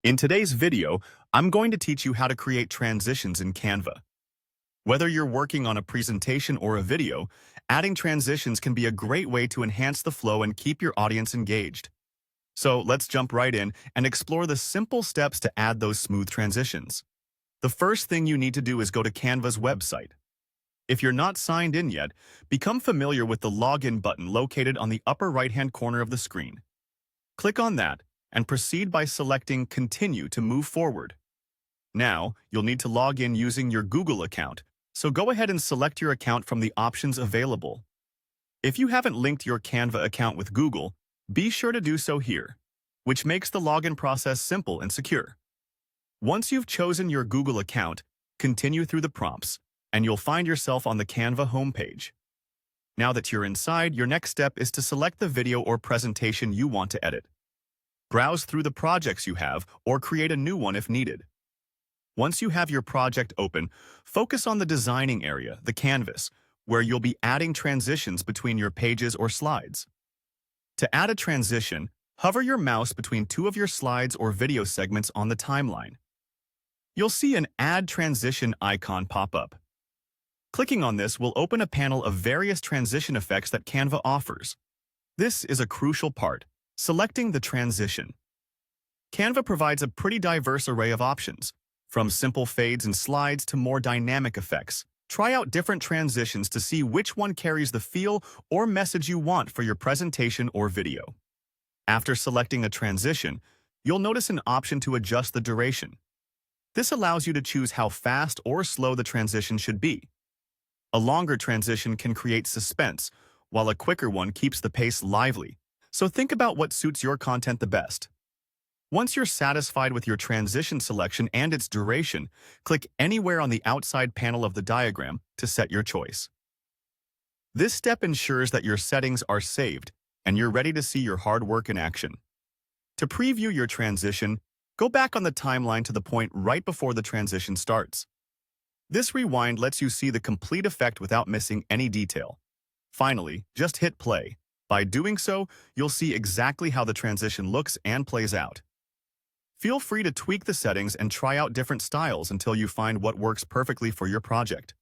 In today's video, I'm going to teach you how to create transitions in Canva. Whether you're working on a presentation or a video, adding transitions can be a great way to enhance the flow and keep your audience engaged. So let's jump right in and explore the simple steps to add those smooth transitions. The first thing you need to do is go to Canva's website. If you're not signed in yet, become familiar with the login button located on the upper right-hand corner of the screen. Click on that and proceed by selecting Continue to move forward. Now, you'll need to log in using your Google account, so go ahead and select your account from the options available. If you haven't linked your Canva account with Google, be sure to do so here, which makes the login process simple and secure. Once you've chosen your Google account, continue through the prompts, and you'll find yourself on the Canva homepage. Now that you're inside, your next step is to select the video or presentation you want to edit. Browse through the projects you have or create a new one if needed. Once you have your project open, focus on the designing area, the canvas, where you'll be adding transitions between your pages or slides. To add a transition, hover your mouse between two of your slides or video segments on the timeline. You'll see an Add Transition icon pop up. Clicking on this will open a panel of various transition effects that Canva offers. This is a crucial part, selecting the transition. Canva provides a pretty diverse array of options, from simple fades and slides to more dynamic effects. Try out different transitions to see which one carries the feel or message you want for your presentation or video. After selecting a transition, you'll notice an option to adjust the duration. This allows you to choose how fast or slow the transition should be. A longer transition can create suspense, while a quicker one keeps the pace lively. So think about what suits your content the best. Once you're satisfied with your transition selection and its duration, click anywhere on the outside panel of the diagram to set your choice. This step ensures that your settings are saved and you're ready to see your hard work in action. To preview your transition, go back on the timeline to the point right before the transition starts. This rewind lets you see the complete effect without missing any detail. Finally, just hit play. By doing so, you'll see exactly how the transition looks and plays out. Feel free to tweak the settings and try out different styles until you find what works perfectly for your project.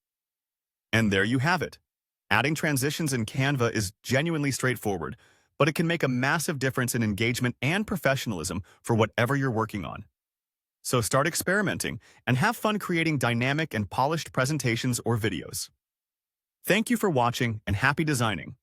And there you have it. Adding transitions in Canva is genuinely straightforward, but it can make a massive difference in engagement and professionalism for whatever you're working on. So start experimenting and have fun creating dynamic and polished presentations or videos. Thank you for watching and happy designing.